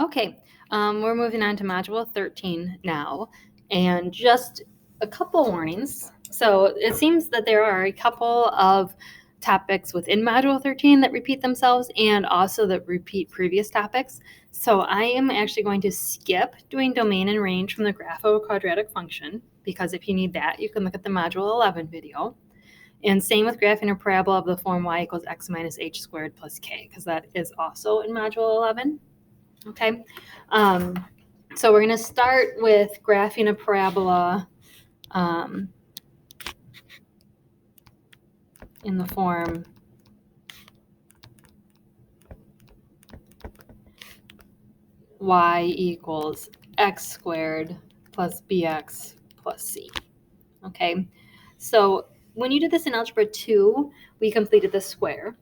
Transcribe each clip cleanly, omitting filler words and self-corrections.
Okay, we're moving on to Module 13 now, and just a couple warnings. So it seems that there are a couple of topics within Module 13 that repeat themselves and also that repeat previous topics. So I am actually going to skip doing domain and range from the graph of a quadratic function, because if you need that, you can look at the Module 11 video. And same with graphing a parabola of the form y equals x minus h squared plus k, because that is also in Module 11. Okay, so we're going to start with graphing a parabola in the form y equals x squared plus bx plus c. Okay, so when you did this in Algebra 2, we completed the square.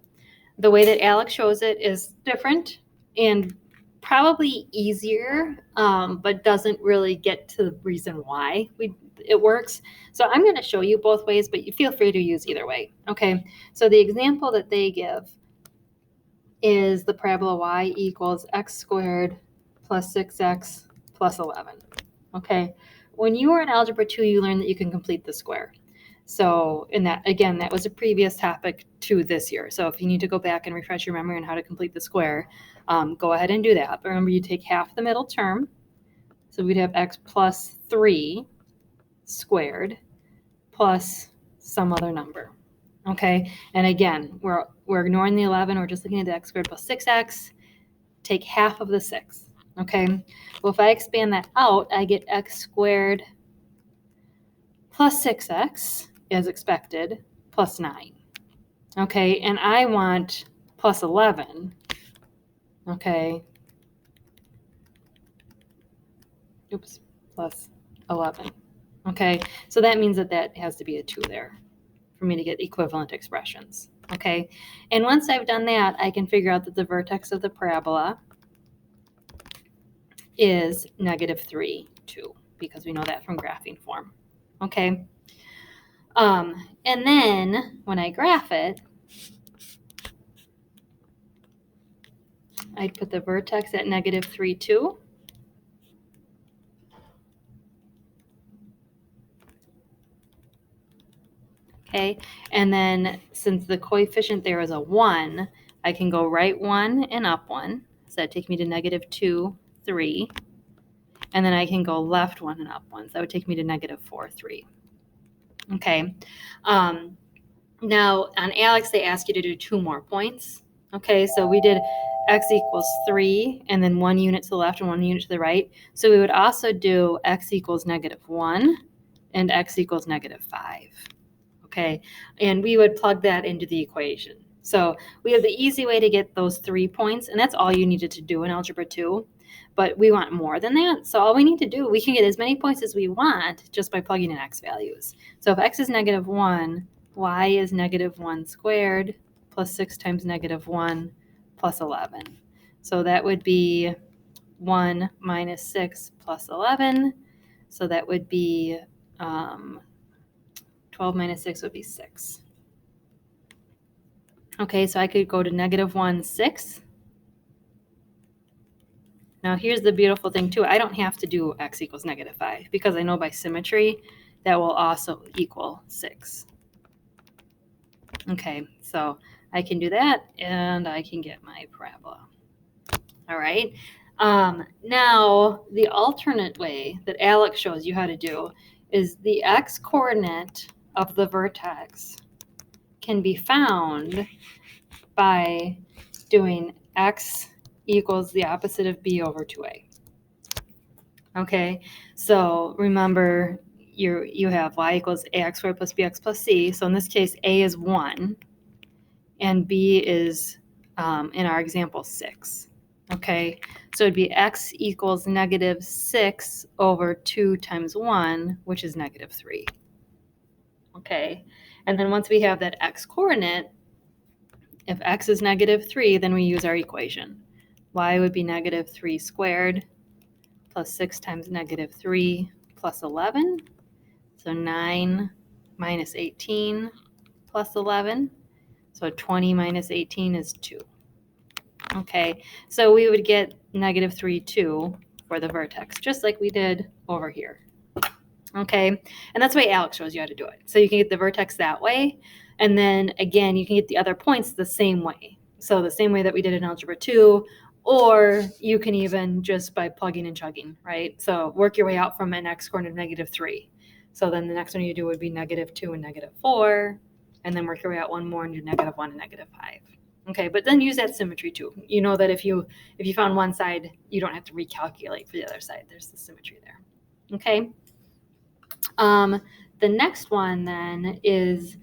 The way that Alex shows it is different and probably easier, but doesn't really get to the reason why it works. So I'm going to show you both ways, but you feel free to use either way. Okay, so the example that they give is the parabola y equals x squared plus 6x plus 11. Okay, when you were in Algebra 2, you learned that you can complete the square. So, and that, again, that was a previous topic to this year. So if you need to go back and refresh your memory on how to complete the square, go ahead and do that. But remember, you take half the middle term. So we'd have x plus 3 squared plus some other number. Okay, and again, we're ignoring the 11. We're just looking at the x squared plus 6x. Take half of the 6. Okay, well, if I expand that out, I get x squared plus 6x, as expected, plus 9. Okay, and I want plus 11. Okay. Oops, plus 11. Okay, so that means that that has to be a 2 there for me to get equivalent expressions. Okay, and once I've done that, I can figure out that the vertex of the parabola is -3, 2, because we know that from graphing form. Okay, and then when I graph it, I'd put the vertex at -3, 2. Okay, and then since the coefficient there is a 1, I can go right 1 and up 1. So that would take me to -2, 3. And then I can go left 1 and up 1. So that would take me to -4, 3. Okay. Now, on Alex, they ask you to do 2 more points. Okay, so we did x equals 3, and then 1 unit to the left and 1 unit to the right. So we would also do x equals -1 and x equals -5. Okay, and we would plug that into the equation. So we have the easy way to get those 3 points, and that's all you needed to do in Algebra 2. But we want more than that. So all we need to do, we can get as many points as we want just by plugging in x values. So if x is -1, y is -1 squared plus 6 times -1 plus 11. So that would be 1 minus 6 plus 11. So that would be 12 minus 6 would be 6. Okay, so I could go to -1, 6. Now here's the beautiful thing too. I don't have to do x equals -5 because I know by symmetry that will also equal 6. Okay, so I can do that and I can get my parabola. All right. Now the alternate way that Alex shows you how to do is the x coordinate of the vertex can be found by doing x equals the opposite of b over 2a. Okay, so remember you have y equals ax squared plus bx plus c. So in this case, a is 1 and b is, in our example, 6. Okay, so it'd be x equals -6 over 2 times 1, which is -3. Okay, and then once we have that x coordinate, if x is -3, then we use our equation. Y would be -3 squared plus 6 times -3 plus 11. So 9 minus 18 plus 11. So 20 minus 18 is 2. Okay, so we would get negative 3, 2 for the vertex, just like we did over here. Okay, and that's the way Alex shows you how to do it. So you can get the vertex that way, and then again, you can get the other points the same way. So the same way that we did in Algebra 2, or you can even just by plugging and chugging, right? So work your way out from an x-coordinate of negative 3. So then the next one you do would be negative 2 and negative 4, and then work your way out one more and do negative 1 and negative 5. Okay, but then use that symmetry too. You know that if you found one side, you don't have to recalculate for the other side. There's the symmetry there. Okay. The next one then is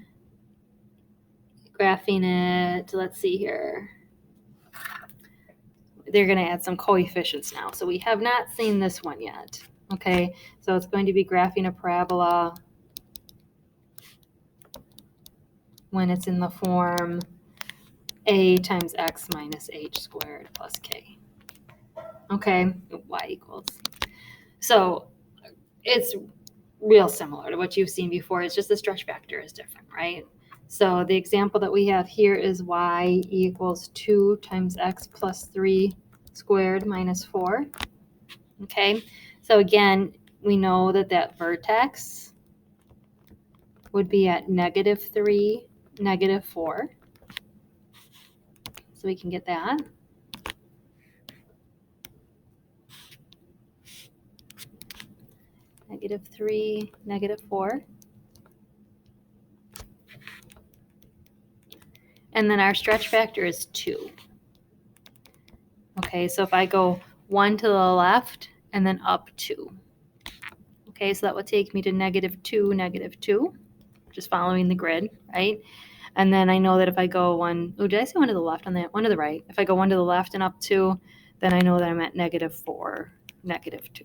graphing it. Let's see here. They're going to add some coefficients now. So we have not seen this one yet. Okay, so it's going to be graphing a parabola when it's in the form a times x minus h squared plus k. Okay, y equals. So it's real similar to what you've seen before. It's just the stretch factor is different, right? So the example that we have here is y equals 2 times x plus 3 squared minus 4. Okay, so again, we know that that vertex would be at negative 3, negative 4. So we can get that. Negative 3, negative 4. And then our stretch factor is 2. Okay, so if I go 1 to the left and then up 2. Okay, so that would take me to negative 2, negative 2, just following the grid, right? And then I know that if I go 1, oh, did I say 1 to the left on that? 1 to the right. If I go 1 to the left and up 2, then I know that I'm at negative 4, negative 2.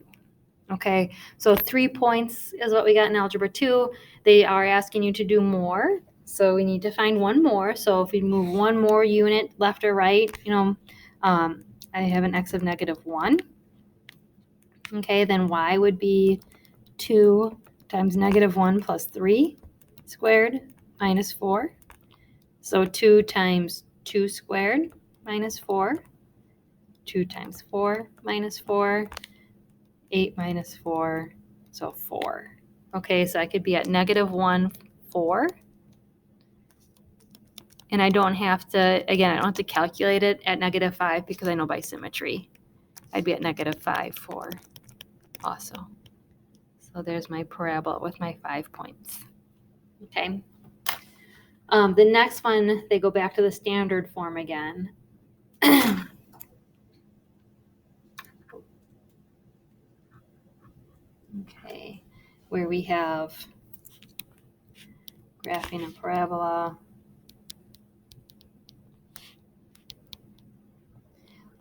Okay, so 3 points is what we got in Algebra 2. They are asking you to do more, so we need to find one more. So if we move one more unit left or right, I have an x of negative 1. Okay, then y would be 2 times negative 1 plus 3 squared minus 4. So 2 times 2 squared minus 4. 2 times 4 minus 4. 8 minus 4, so 4. Okay, so I could be at negative 1, 4. And I don't have to, again, I don't have to calculate it at negative 5 because I know by symmetry. I'd be at negative 5, 4 also. So there's my parabola with my 5 points. Okay. The next one, they go back to the standard form again. Okay, where we have graphing a parabola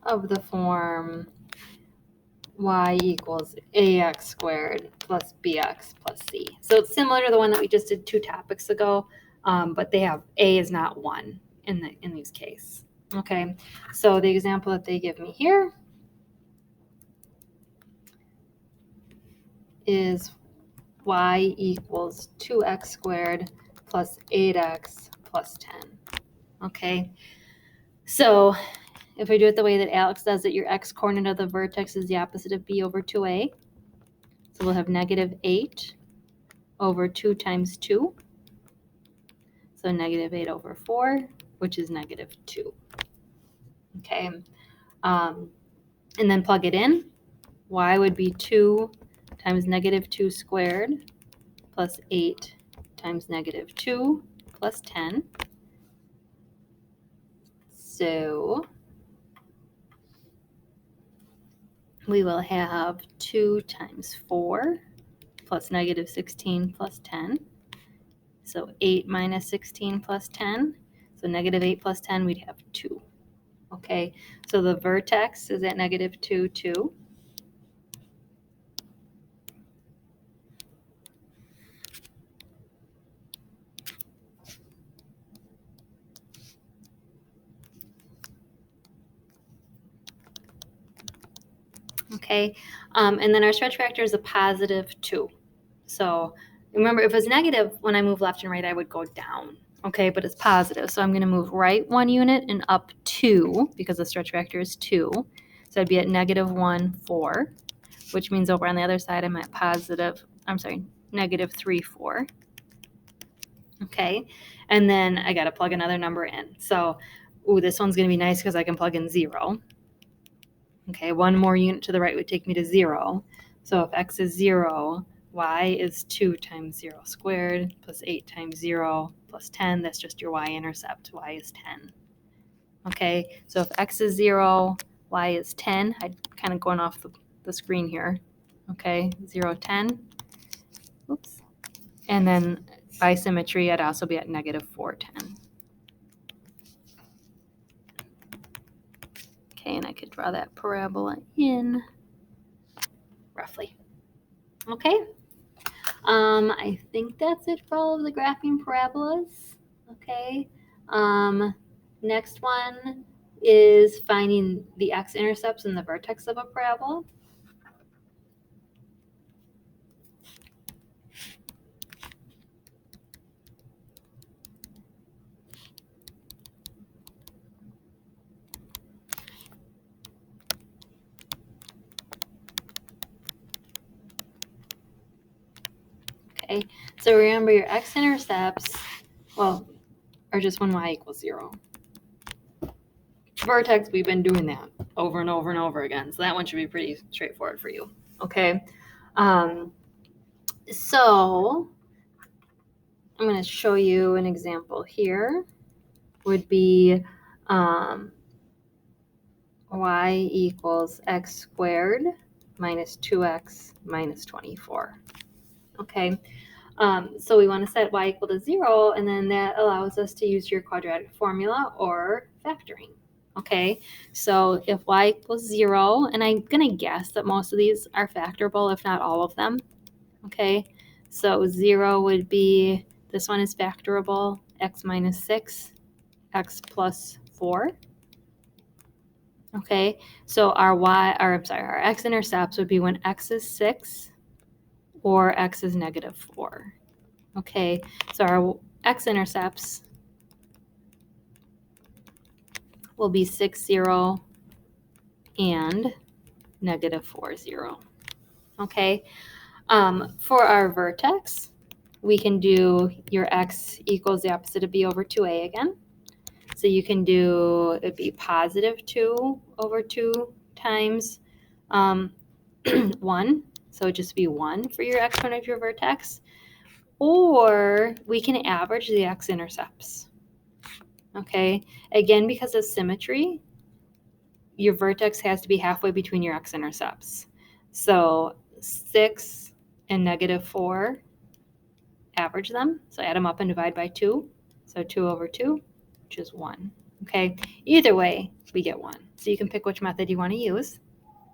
of the form y equals ax squared plus bx plus c. So it's similar to the one that we just did 2 topics ago, but they have a is not 1 in these cases. Okay, so the example that they give me here is y equals 2x squared plus 8x plus 10. Okay, so if we do it the way that Alex does it, your x-coordinate of the vertex is the opposite of b over 2a. So we'll have negative 8 over 2 times 2. So negative 8 over 4, which is negative 2. Okay, and then plug it in. Y would be 2 times negative 2 squared plus 8 times negative 2 plus 10. So we will have 2 times 4 plus negative 16 plus 10. So 8 minus 16 plus 10. So negative 8 plus 10, we'd have 2. Okay, so the vertex is at negative 2, 2. Okay, and then our stretch factor is a positive 2. So remember, if it's negative, when I move left and right, I would go down. Okay, but it's positive. So I'm going to move right 1 unit and up 2 because the stretch factor is 2. So I'd be at negative 1, 4, which means over on the other side I'm at negative 3, 4. Okay, and then I got to plug another number in. So, this one's going to be nice because I can plug in 0. Okay, one more unit to the right would take me to 0. So if x is 0, y is 2 times 0 squared plus 8 times 0 plus 10. That's just your y-intercept. Y is 10. Okay, so if x is 0, y is 10. I'm kind of going off the screen here. Okay, 0, 10. Oops. And then by symmetry, I'd also be at negative 4, 10. Okay, and I could draw that parabola in roughly. Okay. I think that's it for all of the graphing parabolas. Okay. Next one is finding the x-intercepts and the vertex of a parabola. Okay, so remember your x-intercepts, well, are just when y equals 0. Vertex, we've been doing that over and over and over again, so that one should be pretty straightforward for you. Okay, so I'm going to show you an example here. Would be y equals x squared minus 2x minus 24. Okay, so we want to set y equal to 0, and then that allows us to use your quadratic formula or factoring. Okay, so if y equals 0, and I'm going to guess that most of these are factorable, if not all of them. Okay, so 0 would be, this one is factorable, x minus 6, x plus 4. Okay, so our x-intercepts would be when x is 6 or x is negative 4. Okay, so our x-intercepts will be 6, 0, and negative 4, 0. Okay, for our vertex, we can do your x equals the opposite of b over 2a again. So you can do, it'd be positive 2 over 2 times 1. So it'd just be 1 for your exponent of your vertex. Or we can average the x-intercepts. Okay, again, because of symmetry, your vertex has to be halfway between your x-intercepts. So 6 and negative 4, average them. So add them up and divide by 2. So 2 over 2, which is 1. Okay, either way, we get 1. So you can pick which method you want to use.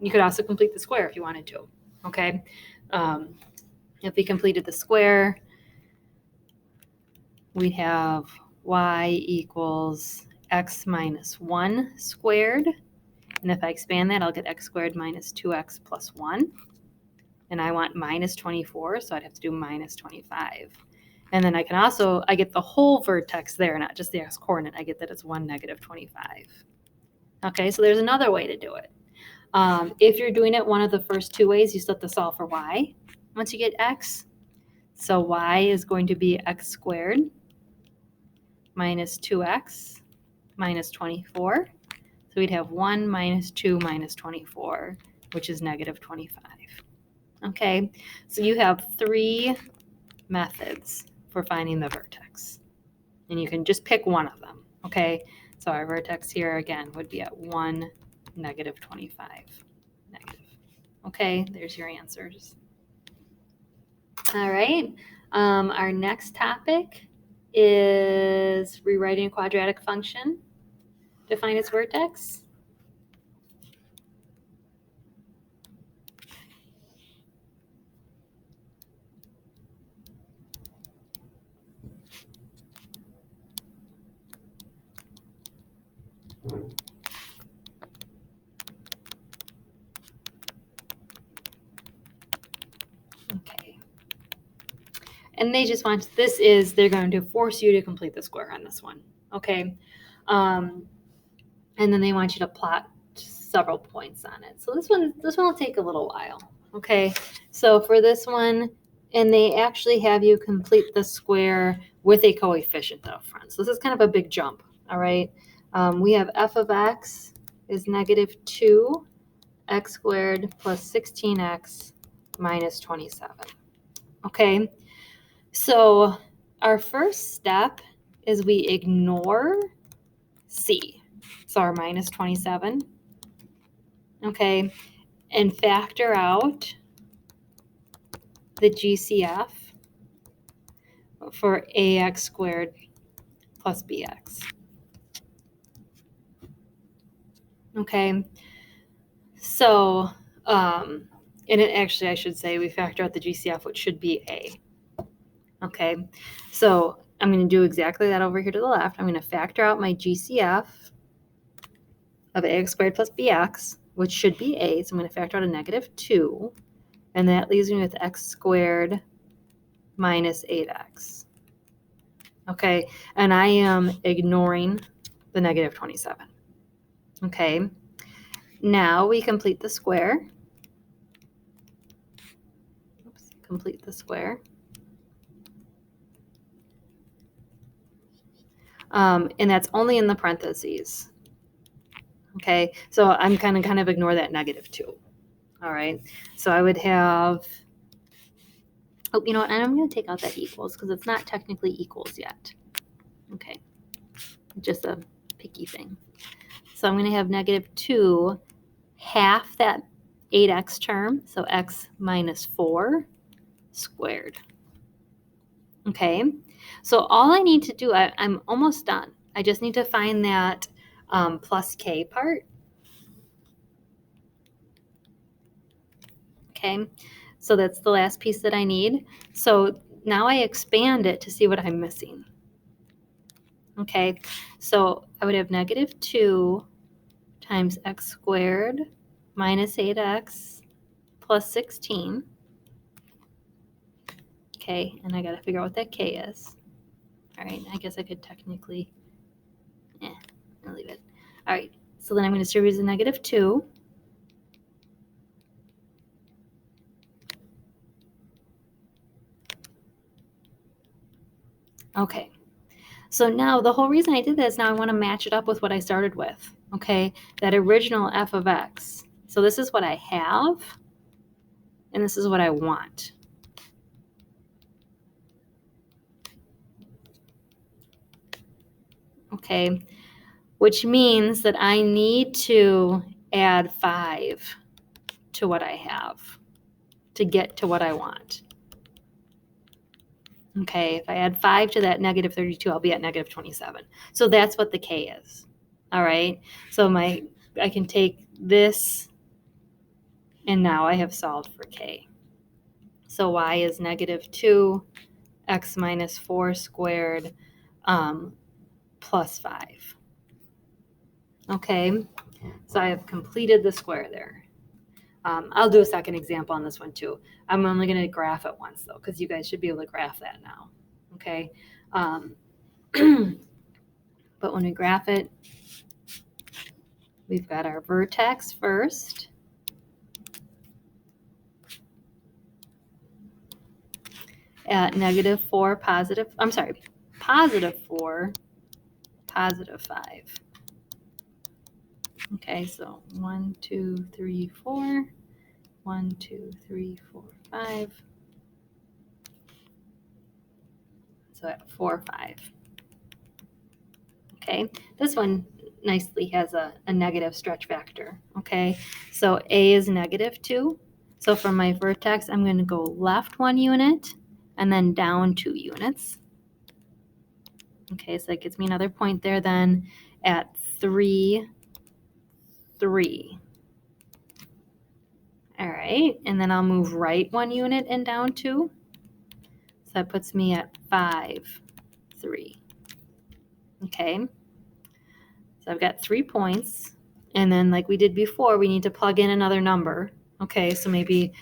You could also complete the square if you wanted to. Okay, if we completed the square, we'd have y equals x minus 1 squared. And if I expand that, I'll get x squared minus 2x plus 1. And I want minus 24, so I'd have to do minus 25. And then I can also, I get the whole vertex there, not just the x-coordinate. I get that it's 1, negative 25. Okay, so there's another way to do it. If you're doing it one of the first two ways, you still have to solve for y once you get x. So y is going to be x squared minus 2x minus 24. So we'd have 1 minus 2 minus 24, which is negative 25. Okay, so you have 3 methods for finding the vertex. And you can just pick one of them. Okay, so our vertex here again would be at 1, negative 25. Negative. Okay, there's your answers. All right, our next topic is rewriting a quadratic function to find its vertex. Okay. And they just want, they're going to force you to complete the square on this one. Okay. And then they want you to plot several points on it. So this one will take a little while. Okay, so for this one, and they actually have you complete the square with a coefficient up front. So this is kind of a big jump. All right, we have f of x is negative 2 x squared plus 16x minus 27. Okay, so our first step is we ignore c, so our minus 27, okay, and factor out the GCF for ax squared plus bx. Okay, so, and it actually, I should say, we factor out the GCF, which should be a. Okay, so I'm going to do exactly that over here to the left. I'm going to factor out my GCF of ax squared plus bx, which should be a. So I'm going to factor out a negative 2, and that leaves me with x squared minus 8x. Okay, and I am ignoring the negative 27. Okay, now we complete the square. Oops, complete the square. And that's only in the parentheses. Okay, so I'm kind of ignore that negative 2. All right, so I would have, oh, you know what, and I'm going to take out that equals because it's not technically equals yet. Okay, just a picky thing. So I'm going to have negative 2 half that 8x term, so x minus 4 squared. Okay, so all I need to do, I'm almost done. I just need to find that plus k part. Okay, so that's the last piece that I need. So now I expand it to see what I'm missing. Okay, so I would have negative 2 times x squared minus 8x plus 16. Okay, and I got to figure out what that k is. All right, I guess I could technically, I'll leave it. All right, so then I'm going to distribute the negative 2. Okay, so now the whole reason I did this, now I want to match it up with what I started with, okay? That original f of x. So this is what I have, and this is what I want. Okay, which means that I need to add 5 to what I have to get to what I want. Okay, if I add 5 to that negative 32, I'll be at negative 27. So that's what the k is. All right, so I can take this, and now I have solved for k. So y is negative 2 x minus 4 squared plus 5. Okay, so I have completed the square there. I'll do a second example on this one too. I'm only going to graph it once though, because you guys should be able to graph that now. Okay, but when we graph it, we've got our vertex first. At negative 4, positive 4, positive 5. Okay, so 1, 2, 3, 4. 1, 2, 3, 4, 5. So at 4, 5. Okay, this one nicely has a negative stretch factor. Okay, so a is negative 2. So for my vertex, I'm going to go left 1 unit and then down 2 units. Okay, so that gives me another point there then at 3, 3. All right, and then I'll move right 1 unit and down 2. So that puts me at 5, 3. Okay, so I've got 3 points, and then like we did before, we need to plug in another number. Okay, so maybe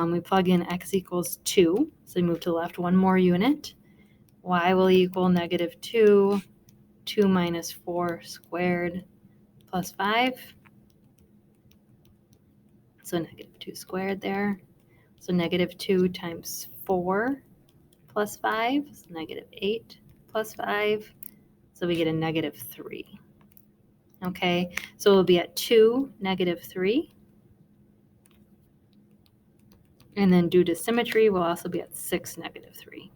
we plug in x equals 2, so we move to the left 1 more unit. Y will equal negative 2, 2 minus 4 squared plus 5. So negative 2 squared there. So negative 2 times 4 plus 5 is negative 8 plus 5. So we get a negative 3. Okay, so we'll be at 2, negative 3. And then due to symmetry, we'll also be at 6, negative 3.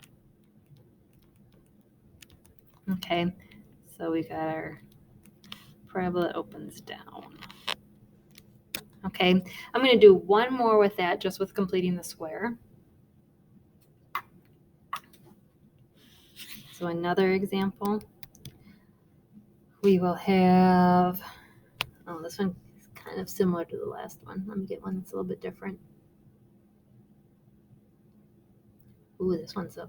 Okay, so we got our parabola opens down. Okay, I'm going to do one more with that, just with completing the square. So another example, we will have, oh, this one is kind of similar to the last one. Let me get one that's a little bit different. Ooh, this one's a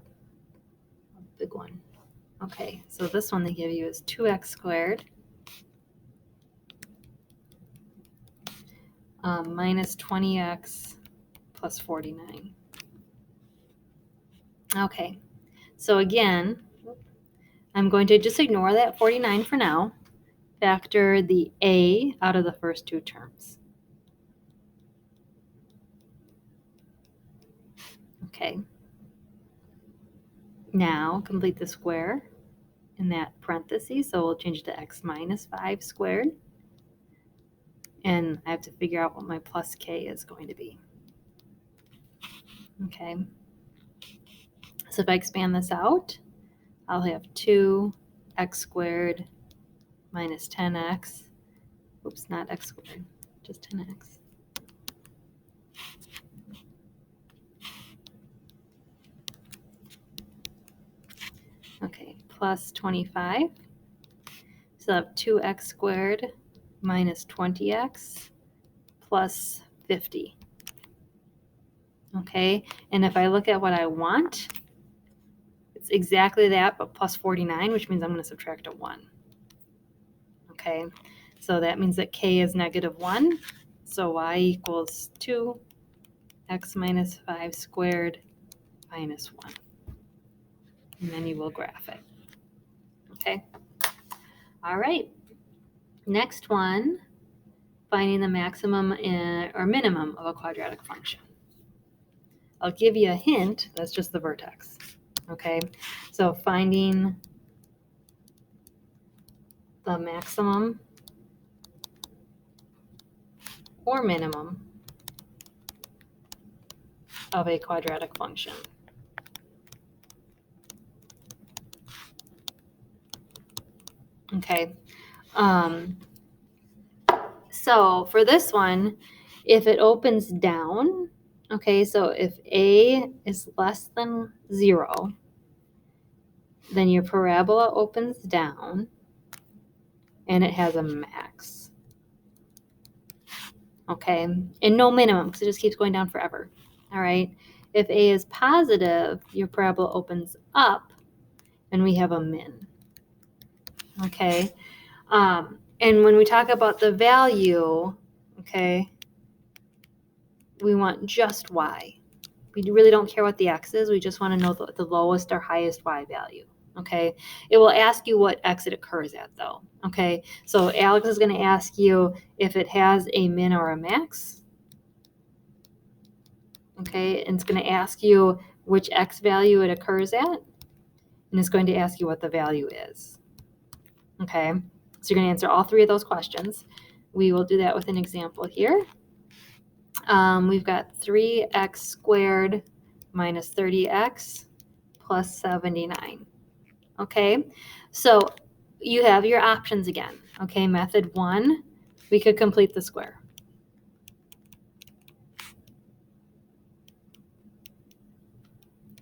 big one. Okay, so this one they give you is 2x squared minus 20x plus 49. Okay, so again, I'm going to just ignore that 49 for now. Factor the a out of the first two terms. Okay. Now complete the square in that parentheses, so we'll change it to x minus 5 squared. And I have to figure out what my plus k is going to be. Okay. So if I expand this out, I'll have 2x squared minus 10x. Oops, not x squared, just 10x. Okay, plus 25. So I have 2x squared minus 20x plus 50. Okay, and if I look at what I want, it's exactly that, but plus 49, which means I'm going to subtract a 1. Okay, so that means that k is negative 1. So y equals 2x minus 5 squared minus 1. And then you will graph it. Okay, all right. Next one, finding the maximum or minimum of a quadratic function. I'll give you a hint, that's just the vertex. Okay, so finding the maximum or minimum of a quadratic function. Okay, so for this one, if it opens down, okay, so if a is less than 0, then your parabola opens down and it has a max. Okay, and no minimum because it just keeps going down forever. All right, if a is positive, your parabola opens up and we have a min. Okay, and when we talk about the value, okay, we want just y. We really don't care what the x is. We just want to know the lowest or highest y value. Okay, it will ask you what x it occurs at though. Okay, so Alex is going to ask you if it has a min or a max. Okay, and it's going to ask you which x value it occurs at, and it's going to ask you what the value is. Okay, so you're going to answer all three of those questions. We will do that with an example here. We've got 3x squared minus 30x plus 79. Okay, so you have your options again. Okay, method 1, we could complete the square.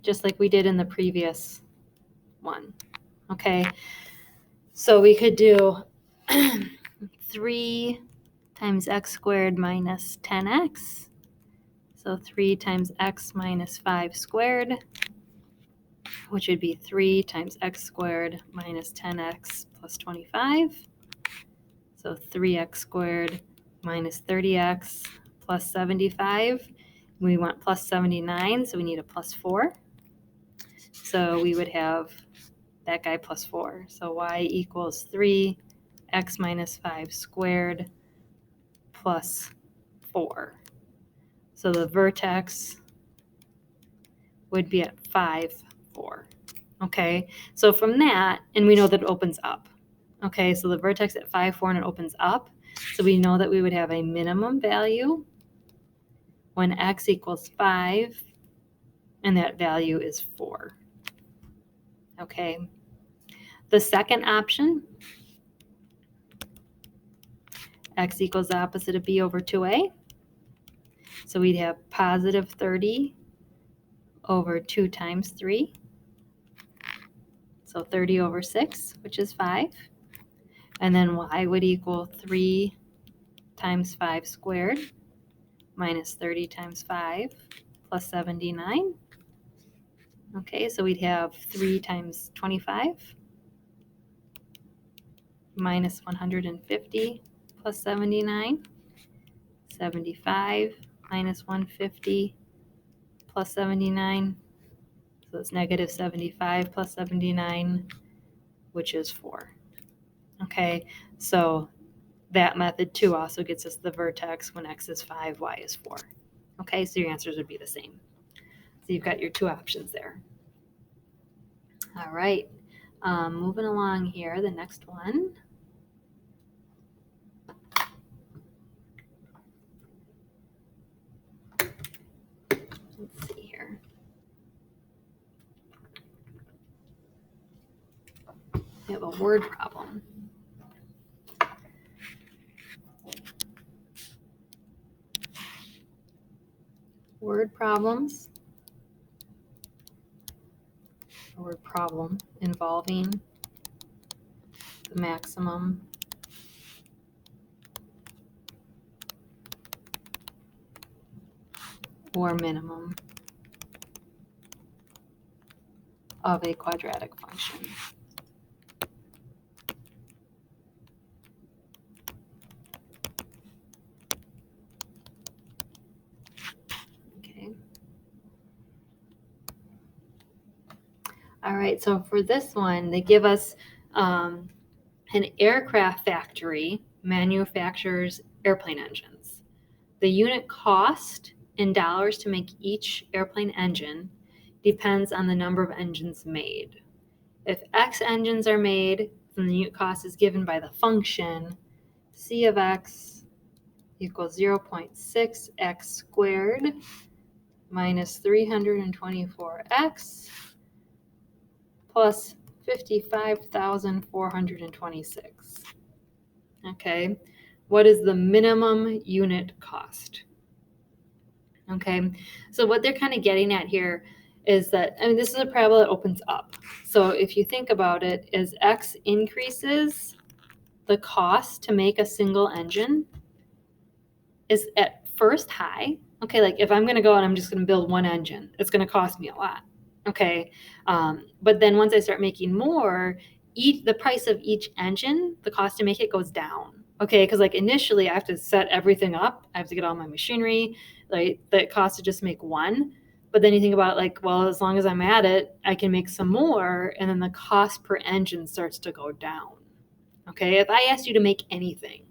Just like we did in the previous one. Okay, so we could do 3 times x squared minus 10x. So 3 times x minus 5 squared, which would be 3 times x squared minus 10x plus 25. So 3x squared minus 30x plus 75. We want plus 79, so we need a plus 4. So we would have that guy plus 4. So y equals 3x minus 5 squared plus 4. So the vertex would be at 5, 4. Okay, so from that, and we know that it opens up. Okay, so the vertex at 5, 4, and it opens up. So we know that we would have a minimum value when x equals 5, and that value is 4. Okay, the second option, x equals the opposite of b over 2a. So we'd have positive 30 over 2 times 3. So 30 over 6, which is 5. And then y would equal 3 times 5 squared minus 30 times 5 plus 79. Okay, so we'd have 3 times 25 minus 150 plus 79. 75 minus 150 plus 79. So it's negative 75 plus 79, which is 4. Okay, so that method too also gets us the vertex when x is 5, y is 4. Okay, so your answers would be the same. So you've got your two options there. All right, moving along here, the next one. Let's see here. We have a word problem. Word problems. A word problem involving the maximum or minimum of a quadratic function. Okay. All right, so for this one, they give us an aircraft factory manufactures airplane engines. The unit cost in dollars to make each airplane engine depends on the number of engines made. If X engines are made, then the unit cost is given by the function C of X equals 0.6x squared minus 324x plus 55,426. Okay, what is the minimum unit cost? Okay, so what they're kind of getting at here is that, I mean, this is a parabola that opens up. So if you think about it, as x increases, the cost to make a single engine is at first high. Okay, like if I'm going to go and I'm just going to build one engine, it's going to cost me a lot. Okay, but then once I start making more, the price of each engine, the cost to make it goes down. Okay, because like initially I have to set everything up. I have to get all my machinery, like that cost to just make one. But then you think about like, well, as long as I'm at it, I can make some more, and then the cost per engine starts to go down. Okay, if I asked you to make anything,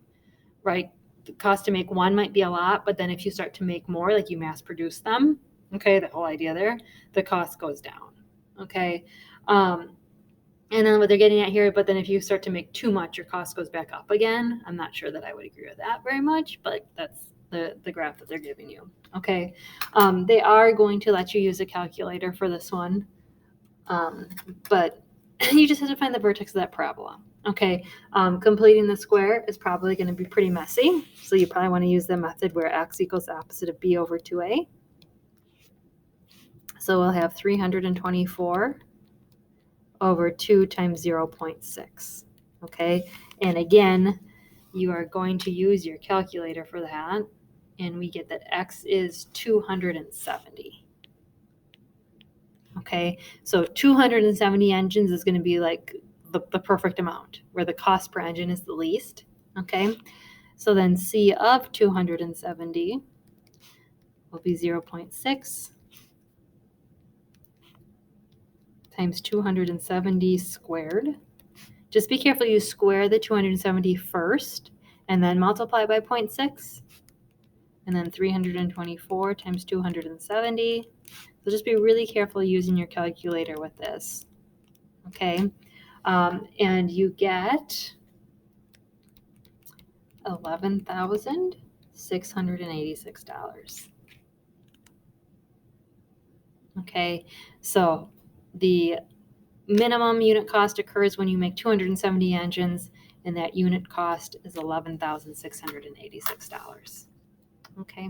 right, the cost to make one might be a lot, but then if you start to make more, like you mass produce them, okay, the whole idea there, the cost goes down. Okay, and then what they're getting at here, but then if you start to make too much, your cost goes back up again. I'm not sure that I would agree with that very much, but that's the graph that they're giving you. Okay, they are going to let you use a calculator for this one, but you just have to find the vertex of that parabola. Okay, completing the square is probably going to be pretty messy, so you probably want to use the method where x equals the opposite of b over 2a. So we'll have 324 over 2 times 0.6. Okay, and again, you are going to use your calculator for that, and we get that x is 270. Okay, so 270 engines is going to be like the perfect amount, where the cost per engine is the least. Okay, so then C of 270 will be 0.6 times 270 squared. Just be careful you square the 270 first and then multiply by 0.6. and then 324 times 270. So just be really careful using your calculator with this, okay? And you get $11,686. Okay, so the minimum unit cost occurs when you make 270 engines, and that unit cost is $11,686. Okay.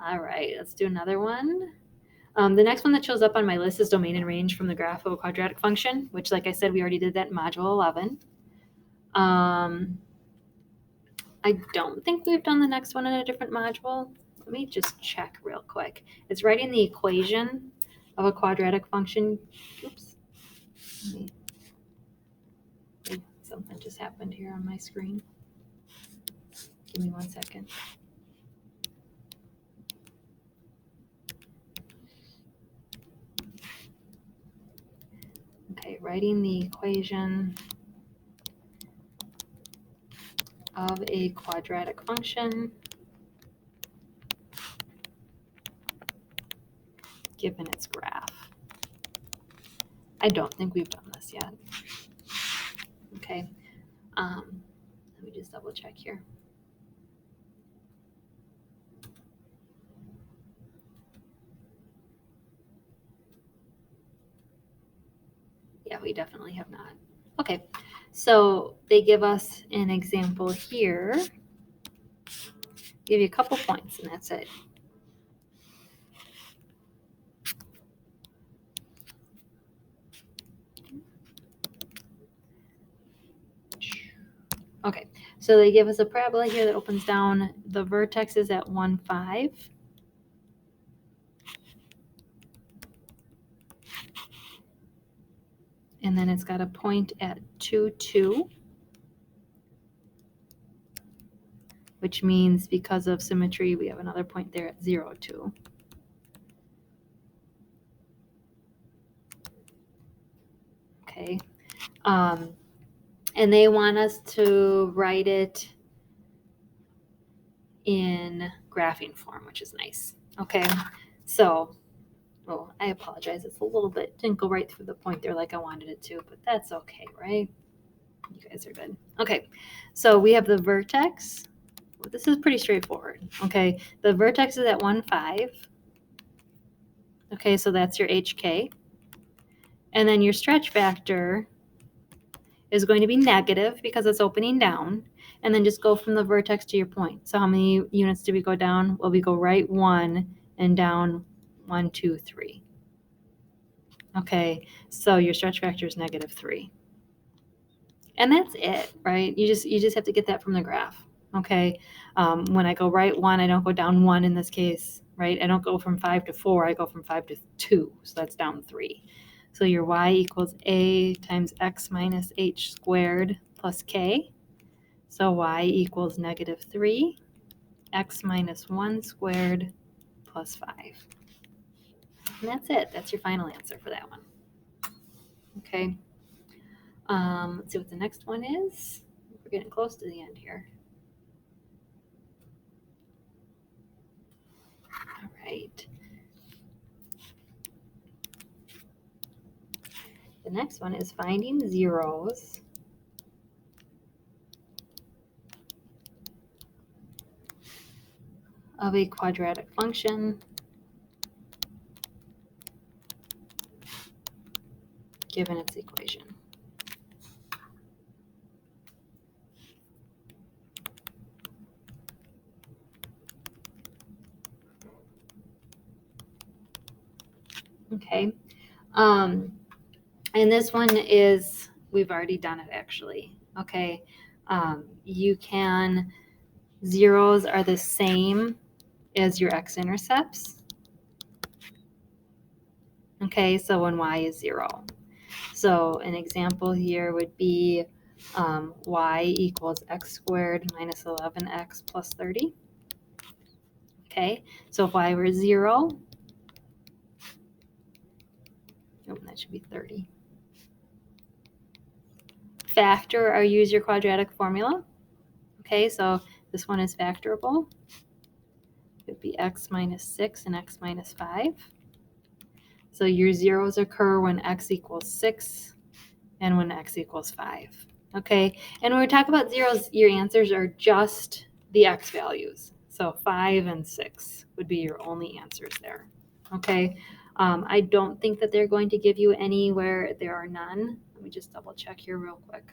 All right, let's do another one. The next one that shows up on my list is domain and range from the graph of a quadratic function, which, like I said, we already did that in module 11. I don't think we've done the next one in a different module. Let me just check real quick. It's writing the equation of a quadratic function. Oops. Something just happened here on my screen. Give me 1 second. Okay, writing the equation of a quadratic function given its graph. I don't think we've done this yet. Okay, let me just double check here. Yeah, we definitely have not. Okay, so they give us an example here. Give you a couple points, and that's it. Okay, so they give us a parabola here that opens down. The vertex is at 1, 5. And then it's got a point at 2, 2. Which means because of symmetry, we have another point there at 0, 2. Okay. And they want us to write it in graphing form, which is nice. Okay, so, oh, I apologize. It's a little bit, didn't go right through the point there like I wanted it to, but that's okay, right? You guys are good. Okay, so we have the vertex. Well, this is pretty straightforward. Okay, the vertex is at 1, 5. Okay, so that's your HK. And then your stretch factor is going to be negative because it's opening down, and then just go from the vertex to your point. So how many units do we go down? Well, we go right 1 and down 1, 2, 3. Okay, so your stretch factor is negative 3. And that's it, right? You just have to get that from the graph. Okay, when I go right 1, I don't go down 1 in this case, right? I don't go from 5 to 4, I go from 5 to 2, so that's down 3. So your y equals a times x minus h squared plus k. So y equals negative 3, x minus 1 squared plus 5. And that's it. That's your final answer for that one. Okay. Let's see what the next one is. We're getting close to the end here. All right. The next one is finding zeros of a quadratic function given its equation. Okay. And this one is, we've already done it actually. Okay. You can, zeros are the same as your x-intercepts. Okay, so when y is 0. So an example here would be y equals x squared minus 11x plus 30. Okay, so if y were 0, oh, that should be 30. Factor or use your quadratic formula. Okay, so this one is factorable. would be x minus 6 and x minus 5. So your zeros occur when x equals 6 and when x equals 5. Okay, and when we talk about zeros, your answers are just the x values. So 5 and 6 would be your only answers there. Okay, I don't think that they're going to give you any where there are none. Let me just double check here real quick.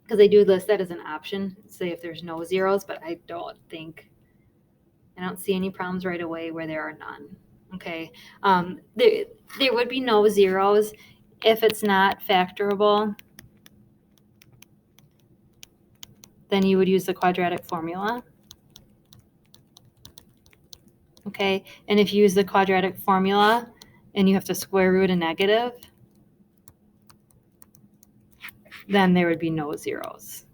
Because they do list that as an option, say if there's no zeros, but I don't see any problems right away where there are none. Okay, there would be no zeros if it's not factorable. Then you would use the quadratic formula. Okay, and if you use the quadratic formula and you have to square root a negative, then there would be no zeros.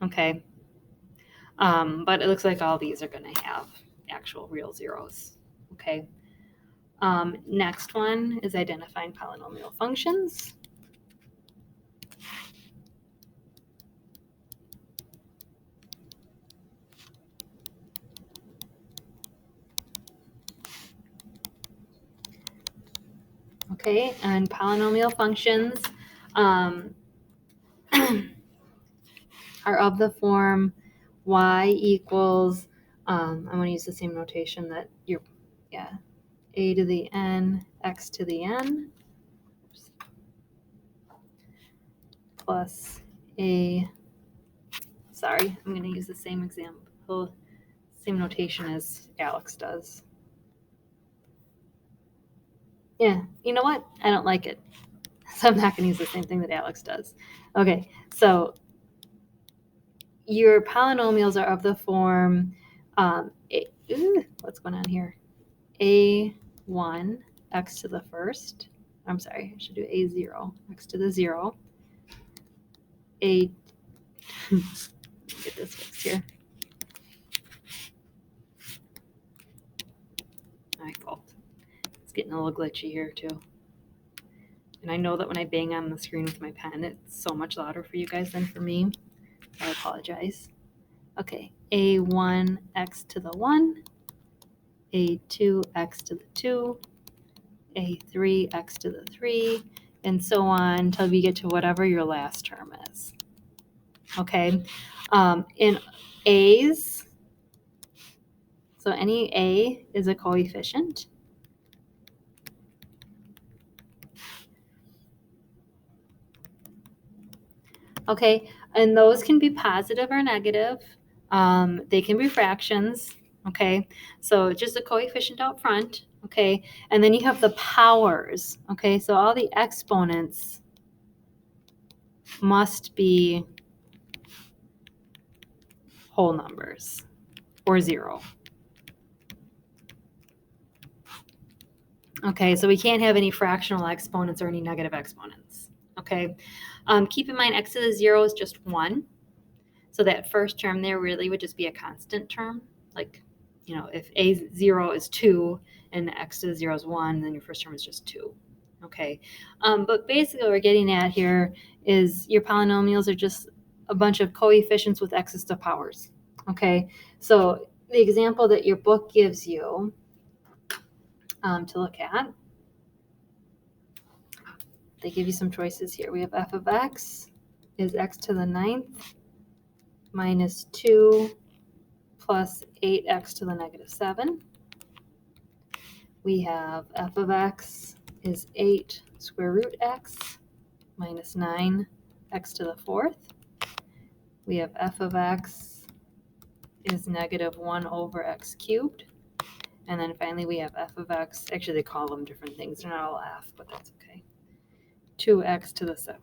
Okay, but it looks like all these are going to have actual real zeros. Okay, next one is identifying polynomial functions. Okay, and polynomial functions are of the form y equals, I'm going to use the same notation that a to the n, x to the n, plus I'm going to use the same example, same notation as Alex does. Yeah, you know what? I don't like it. So I'm not going to use the same thing that Alex does. Okay, so your polynomials are of the form, what's going on here? A1, x to the first. I'm sorry, I should do A0, x to the 0. Get this fixed here. My fault. It's getting a little glitchy here too. And I know that when I bang on the screen with my pen, it's so much louder for you guys than for me. I apologize. Okay, A1, x to the 1, A2, x to the 2, A3, x to the 3, and so on until we get to whatever your last term is. Okay, in A's, so any A is a coefficient. Okay, and those can be positive or negative. They can be fractions. Okay, so just a coefficient out front. Okay, and then you have the powers. Okay, so all the exponents must be whole numbers or 0. Okay, so we can't have any fractional exponents or any negative exponents. Okay, keep in mind x to the 0 is just 1. So that first term there really would just be a constant term. Like, you know, if A0 is 2 and x to the 0 is 1, then your first term is just 2. Okay, but basically what we're getting at here is your polynomials are just a bunch of coefficients with x's to powers. Okay, so the example that your book gives you to look at, they give you some choices here. We have f of x is x to the 9th minus 2 plus 8x to the negative 7. We have f of x is 8 square root x minus 9 x to the 4th. We have f of x is negative 1 over x cubed. And then finally we have f of x, actually they call them different things, they're not all f, but that's okay, 2x to the 7.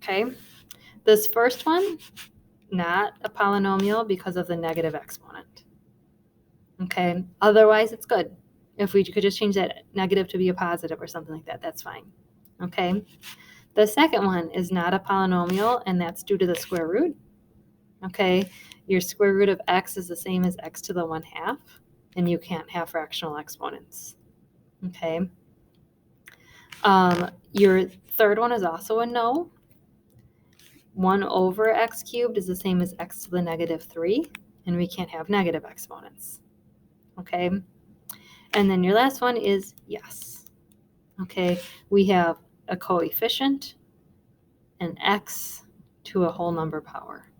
Okay, this first one, not a polynomial because of the negative exponent. Okay, otherwise it's good. If we could just change that negative to be a positive or something like that, that's fine. Okay, the second one is not a polynomial, and that's due to the square root. Okay, your square root of x is the same as x to the 1/2, and you can't have fractional exponents. Okay, your third one is also a no. 1 over x cubed is the same as x to the negative 3, and we can't have negative exponents. Okay? And then your last one is yes. Okay? We have a coefficient, an x to a whole number power.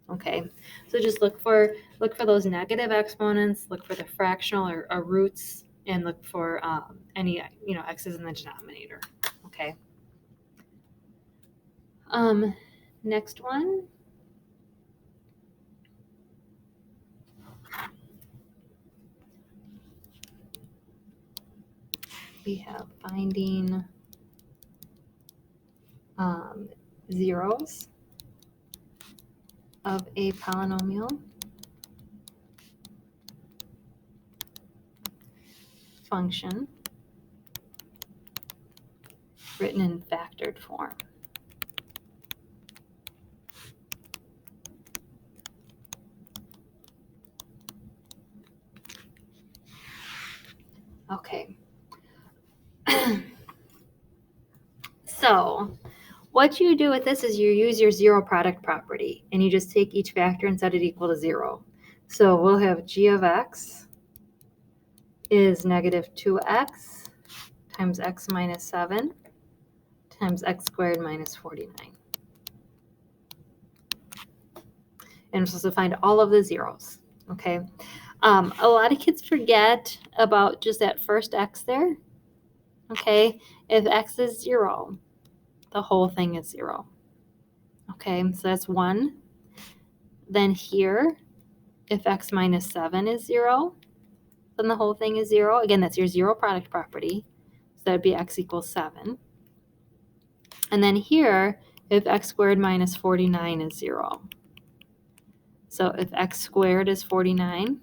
Okay? So just look for those negative exponents, look for the fractional or roots, and look for any x's in the denominator. Okay? Next one. We have finding zeros of a polynomial function written in factored form. Okay. So what you do with this is you use your zero product property, and you just take each factor and set it equal to 0. So we'll have g of x is negative 2x times x minus 7 times x squared minus 49. And we're supposed to find all of the zeros, okay? A lot of kids forget about just that first x there, okay? If x is 0, the whole thing is 0, okay? So that's 1. Then here, if x minus 7 is 0, then the whole thing is 0. Again, that's your zero product property. So that would be x equals 7. And then here, if x squared minus 49 is 0. So if x squared is 49,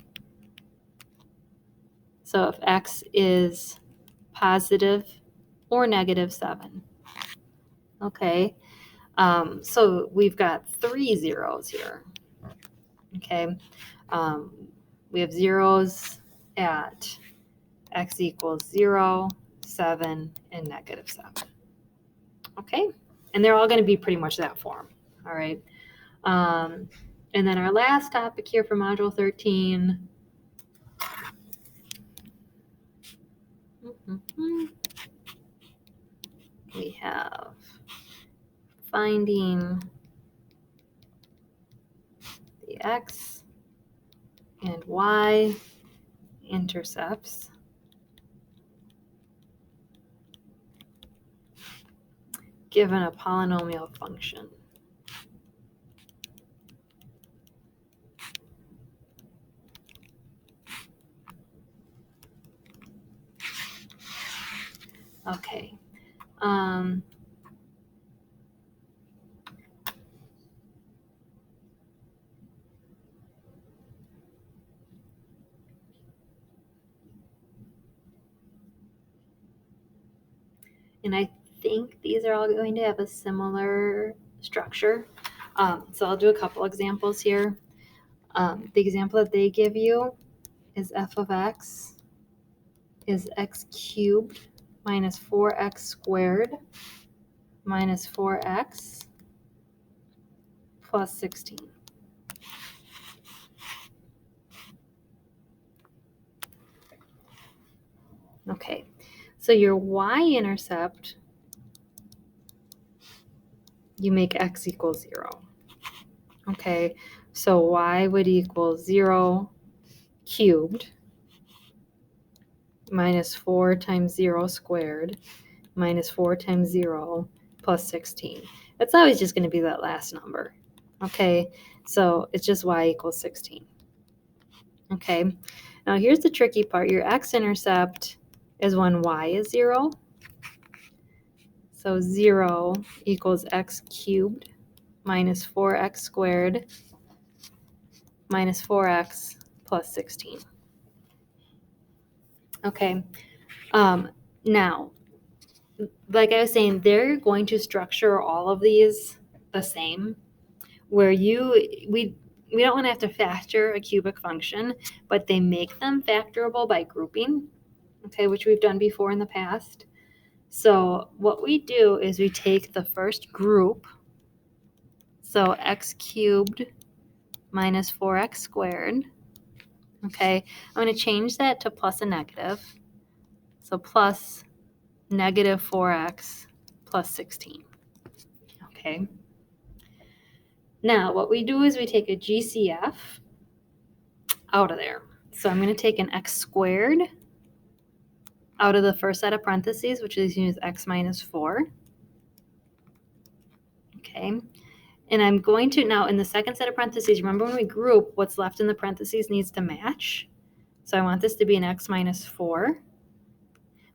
so if x is positive or negative 7. Okay, so we've got 3 zeros here. Okay, we have zeros at x equals 0, 7, and negative 7. Okay, and they're all going to be pretty much that form. All right, and then our last topic here for Module 13. We have finding the x and y intercepts given a polynomial function. Okay. And I think these are all going to have a similar structure. So I'll do a couple examples here. The example that they give you is f of x is x cubed minus 4x squared minus 4x plus 16. Okay, so your y-intercept, you make x equal 0. Okay, so y would equal 0 cubed minus 4 times 0 squared minus 4 times 0 plus 16. It's always just going to be that last number. Okay, so it's just y equals 16. Okay, now here's the tricky part. Your x-intercept is when y is 0. So 0 equals x cubed minus 4x squared minus 4x plus 16. Okay, now, like I was saying, they're going to structure all of these the same, where we don't want to have to factor a cubic function, but they make them factorable by grouping, okay, which we've done before in the past. So what we do is we take the first group, So x cubed minus 4x squared. Okay, I'm going to change that to plus a negative. So plus negative 4x plus 16. Okay. Now what we do is we take a GCF out of there. So I'm going to take an x squared out of the first set of parentheses, which is used x minus 4. Okay. And I'm going to now in the second set of parentheses, remember when we group, what's left in the parentheses needs to match. So I want this to be an x minus 4,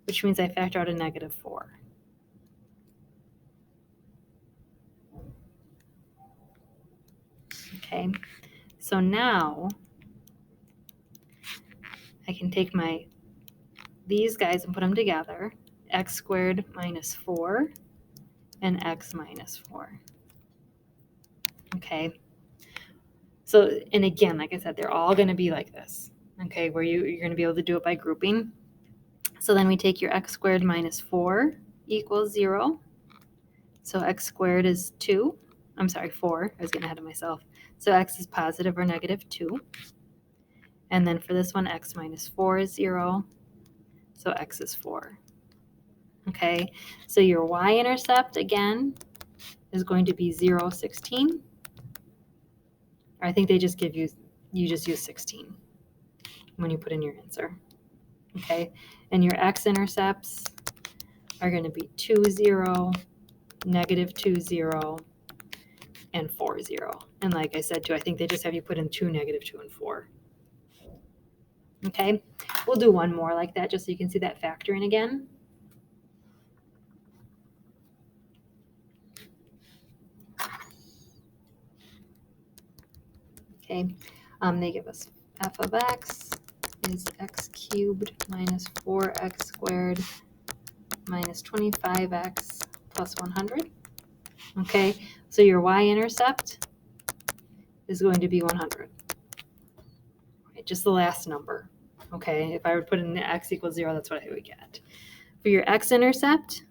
which means I factor out a negative 4. Okay, so now I can take these guys and put them together. X squared minus 4 and x minus 4. Okay, so, and again, like I said, they're all going to be like this, okay, where you're going to be able to do it by grouping. So then we take your x squared minus 4 equals 0. So x squared is 2. I'm sorry, 4. I was getting ahead of myself. So x is positive or negative 2. And then for this one, x minus 4 is 0. So x is 4. Okay, so your y-intercept, again, is going to be 0, 16. Or I think they just give you, you just use 16 when you put in your answer. Okay, and your x-intercepts are going to be 2, 0, negative 2, 0, and 4, 0. And like I said, too, I think they just have you put in 2, negative 2, and 4. Okay, we'll do one more like that just so you can see that factoring again. Okay, they give us f of x is x cubed minus 4x squared minus 25x plus 100. Okay, so your y-intercept is going to be 100. Right, just the last number. Okay, if I would put in x equals 0, that's what I would get. For your x-intercept,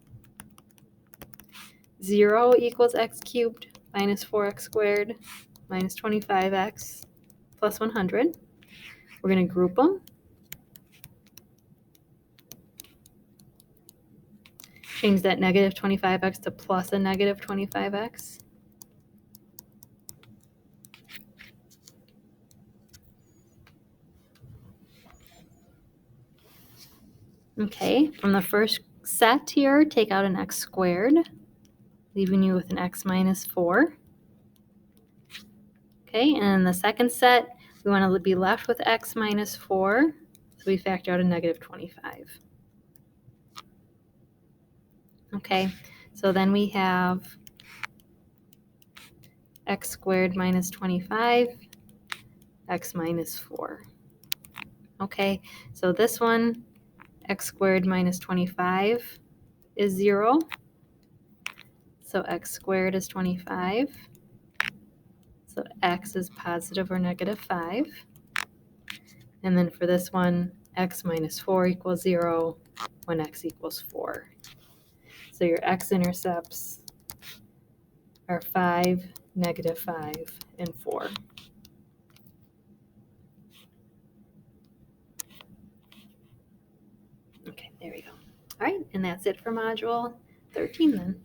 0 equals x cubed minus 4x squared minus 25x plus 100. We're going to group them. Change that negative 25x to plus a negative 25x. Okay, from the first set here, take out an x squared, leaving you with an x minus 4. Okay, and in the second set, we want to be left with x minus 4, so we factor out a negative 25. Okay, so then we have x squared minus 25, x minus 4. Okay, so this one, x squared minus 25 is 0. So x squared is 25. So x is positive or negative 5. And then for this one, x minus 4 equals 0 when x equals 4. So your x-intercepts are 5, negative 5, and 4. Okay, there we go. All right, and that's it for Module 13 then.